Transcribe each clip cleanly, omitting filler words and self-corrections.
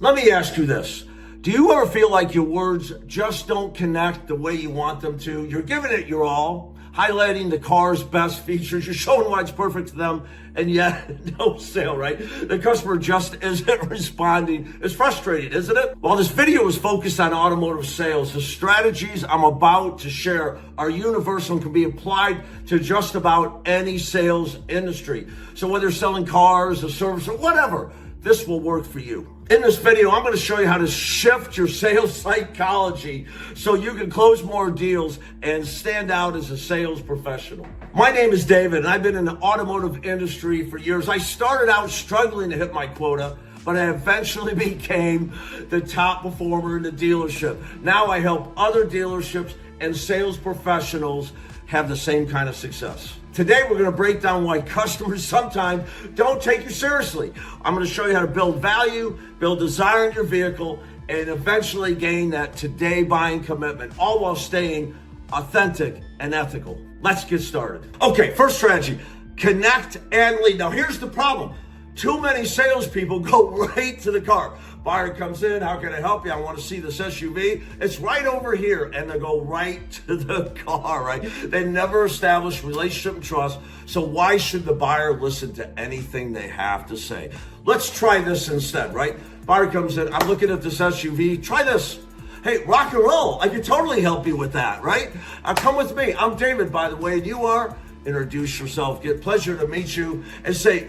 Let me ask you this. Do you ever feel like your words just don't connect the way you want them to? You're giving it your all, highlighting the car's best features. You're showing why it's perfect to them, and yet no sale, right? The customer just isn't responding. It's frustrating, isn't it? While this video is focused on automotive sales, the strategies I'm about to share are universal and can be applied to just about any sales industry. So whether you're selling cars, a service, or whatever, this will work for you. In this video, I'm going to show you how to shift your sales psychology so you can close more deals and stand out as a sales professional. My name is David, and I've been in the automotive industry for years. I started out struggling to hit my quota, but I eventually became the top performer in the dealership. Now I help other dealerships and sales professionals have the same kind of success. Today, we're going to break down why customers sometimes don't take you seriously. I'm going to show you how to build value, build desire in your vehicle, and eventually gain that today buying commitment, all while staying authentic and ethical. Let's get started. Okay, first strategy, connect and lead. Now, here's the problem. Too many salespeople go right to the car. Buyer comes in, how can I help you? I want to see this SUV. It's right over here. And they go right to the car, right? They never establish relationship and trust. So why should the buyer listen to anything they have to say? Let's try this instead, right? Buyer comes in, I'm looking at this SUV. Try this. Hey, rock and roll. I can totally help you with that, right? Come with me. I'm David, by the way, and you are? Introduce yourself, get pleasure to meet you, and say,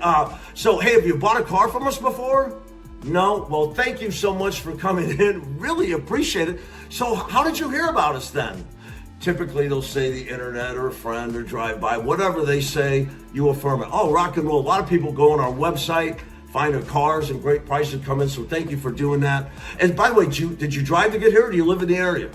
so hey, have you bought a car from us before? No? Well, thank you so much for coming in. Really appreciate it. So how did you hear about us then? Typically, they'll say the internet or a friend or drive by. Whatever they say, you affirm it. Oh, rock and roll. A lot of people go on our website, find our cars and great prices come in, so thank you for doing that. And by the way, did you drive to get here or do you live in the area?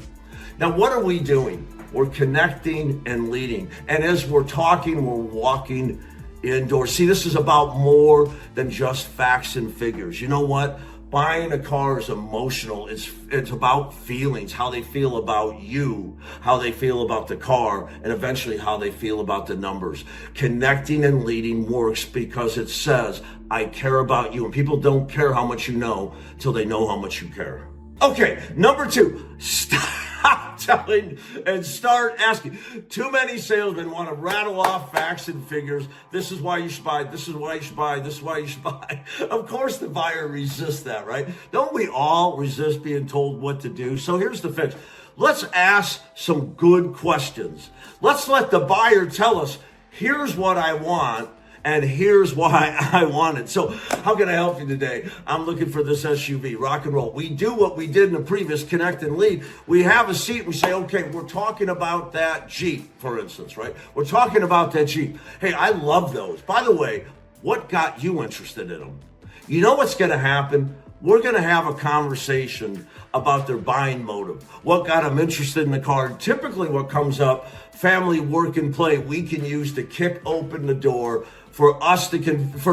Now, what are we doing? We're connecting and leading. And as we're talking, we're walking indoors. See, this is about more than just facts and figures. You know what? Buying a car is emotional. It's about feelings, how they feel about you, how they feel about the car, and eventually how they feel about the numbers. Connecting and leading works because it says, I care about you. And people don't care how much you know till they know how much you care. Okay, number two, stop telling and start asking. Too many salesmen want to rattle off facts and figures. This is why you should buy. This is why you should buy. This is why you should buy. Of course, the buyer resists that, right? Don't we all resist being told what to do? So here's the fix. Let's ask some good questions. Let's let the buyer tell us, here's what I want, and here's why I want it. So how can I help you today? I'm looking for this SUV, rock and roll. We do what we did in the previous connect and lead. We have a seat and we say, okay, we're talking about that Jeep, for instance, right? We're talking about that Jeep. Hey, I love those. By the way, what got you interested in them? You know what's going to happen? We're going to have a conversation about their buying motive. What got them interested in the car? Typically what comes up, family, work, and play, we can use to kick open the door for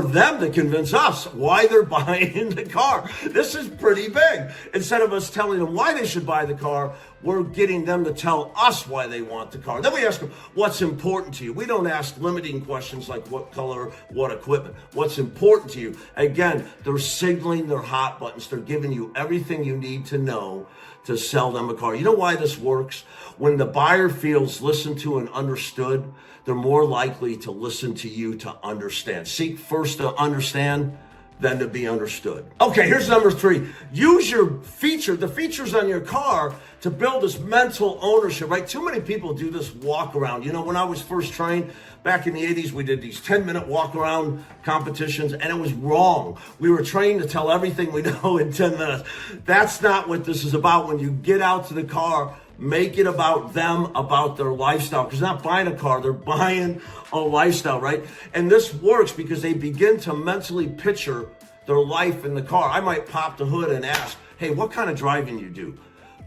them to convince us why they're buying the car. This is pretty big. Instead of us telling them why they should buy the car, we're getting them to tell us why they want the car. Then we ask them, what's important to you? We don't ask limiting questions like what color, what equipment. What's important to you? Again, they're signaling their hot buttons. They're giving you everything you need to know to sell them a car. You know why this works? When the buyer feels listened to and understood, they're more likely to listen to you to understand. Seek first to understand, then to be understood. Okay, here's number three. Use the features on your car to build this mental ownership, right? Too many people do this walk around. You know, when I was first trained back in the 80s, we did these 10-minute walk around competitions, and it was wrong. We were trained to tell everything we know in 10 minutes. That's not what this is about. When you get out to the car, make it about them, about their lifestyle. Because they're not buying a car, they're buying a lifestyle, right? And this works because they begin to mentally picture their life in the car. I might pop the hood and ask, hey, what kind of driving you do?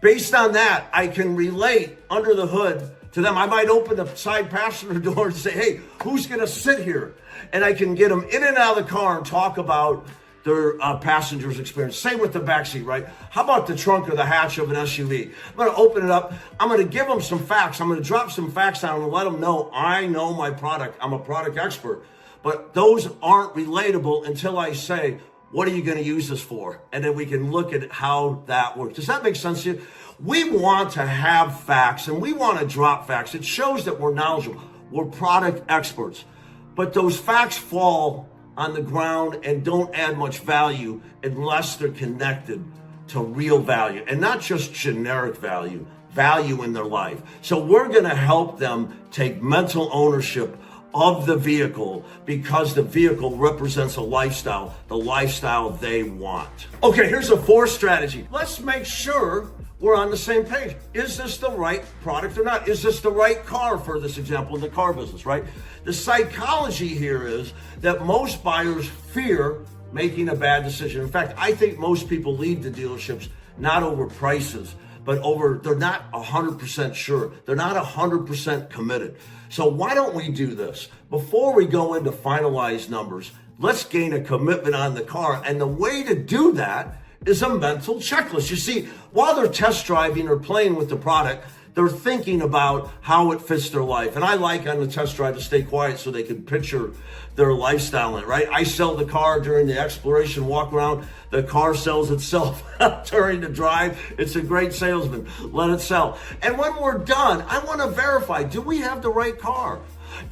Based on that, I can relate under the hood to them. I might open the side passenger door and say, hey, who's going to sit here? And I can get them in and out of the car and talk about their passenger's experience. Same with the backseat, right? How about the trunk or the hatch of an SUV? I'm going to open it up. I'm going to give them some facts. I'm going to drop some facts down and let them know I know my product. I'm a product expert. But those aren't relatable until I say, What are you going to use this for? And then we can look at how that works. Does that make sense to you? We want to have facts and we want to drop facts. It shows that we're knowledgeable. We're product experts. But those facts fall on the ground and don't add much value unless they're connected to real value, and not just generic value in their life. So we're going to help them take mental ownership of the vehicle because the vehicle represents a lifestyle, the lifestyle they want. Okay, here's a fourth strategy. Let's make sure we're on the same page. Is this the right product or not? Is this the right car for this example in the car business, right? The psychology here is that most buyers fear making a bad decision. In fact, I think most people leave the dealerships not over prices, but over, they're not 100% sure. They're not 100% committed. So why don't we do this? Before we go into finalized numbers, let's gain a commitment on the car. And the way to do that is a mental checklist. You see, while they're test driving or playing with the product, they're thinking about how it fits their life. And I like on the test drive to stay quiet so they can picture their lifestyle in it, right? I sell the car during the exploration walk around. The car sells itself during the drive. It's a great salesman. Let it sell. And when we're done, I want to verify, do we have the right car?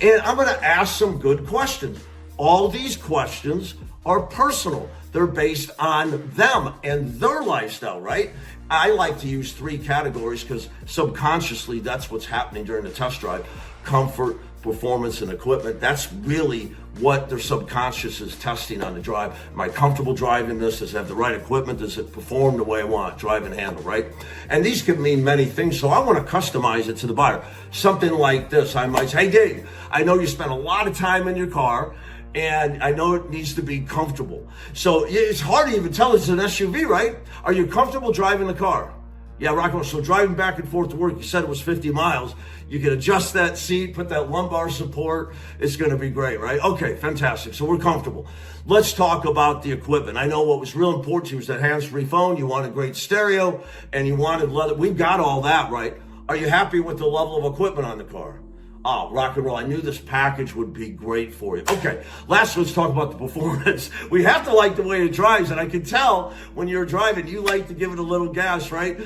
And I'm going to ask some good questions. All these questions are personal. They're based on them and their lifestyle, right? I like to use three categories because subconsciously that's what's happening during the test drive. Comfort, performance, and equipment. That's really what their subconscious is testing on the drive. Am I comfortable driving this? Does it have the right equipment? Does it perform the way I want? Drive and handle, right? And these can mean many things, so I want to customize it to the buyer. Something like this. I might say, hey Dave, I know you spent a lot of time in your car, and I know it needs to be comfortable. So it's hard to even tell it's an SUV, right? Are you comfortable driving the car? Yeah, Rocco, so driving back and forth to work, you said it was 50 miles. You can adjust that seat, put that lumbar support. It's going to be great, right? Okay, fantastic. So we're comfortable. Let's talk about the equipment. I know what was real important to you was that hands-free phone. You wanted great stereo, and you wanted leather. We've got all that, right? Are you happy with the level of equipment on the car? Oh, rock and roll. I knew this package would be great for you. Okay, last let's talk about the performance. We have to like the way it drives, and I can tell when you're driving, you like to give it a little gas, right?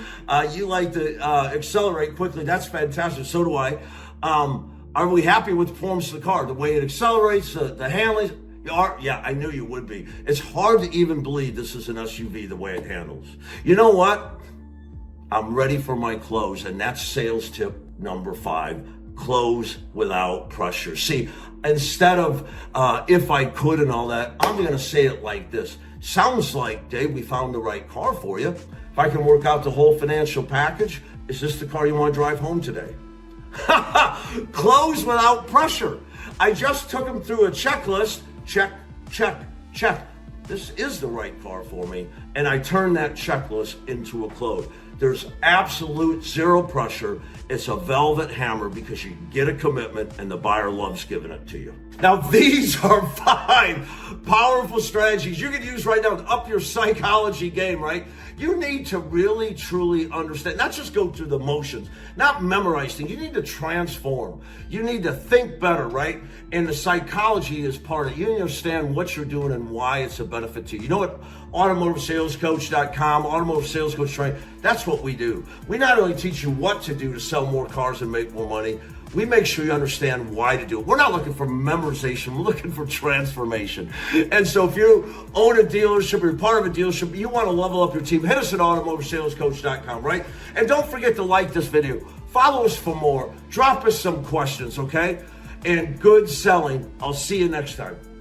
You like to accelerate quickly. That's fantastic. So do I. Are we happy with the performance of the car? The way it accelerates, the handling? You are? Yeah, I knew you would be. It's hard to even believe this is an SUV the way it handles. You know what? I'm ready for my close, and that's sales tip number 5. Close without pressure. See, instead of if I could and all that, I'm going to say it like this. Sounds like, Dave, we found the right car for you. If I can work out the whole financial package, is this the car you want to drive home today? Close without pressure. I just took him through a checklist. Check, check, check. This is the right car for me. And I turned that checklist into a close. There's absolute zero pressure. It's a velvet hammer because you get a commitment and the buyer loves giving it to you. Now, these are 5 powerful strategies you can use right now to up your psychology game, right? You need to really, truly understand, not just go through the motions, not memorize things. You need to transform. You need to think better, right? And the psychology is part of it. You understand what you're doing and why it's a benefit to you. You know what? AutomotiveSalesCoach.com, Automotive Sales Coach Training, that's what we do. We not only teach you what to do to sell more cars and make more money, we make sure you understand why to do it. We're not looking for memorization, we're looking for transformation. And so if you own a dealership or you're part of a dealership, you want to level up your team, hit us at AutomotiveSalesCoach.com, right? And don't forget to like this video. Follow us for more. Drop us some questions, okay? And good selling. I'll see you next time.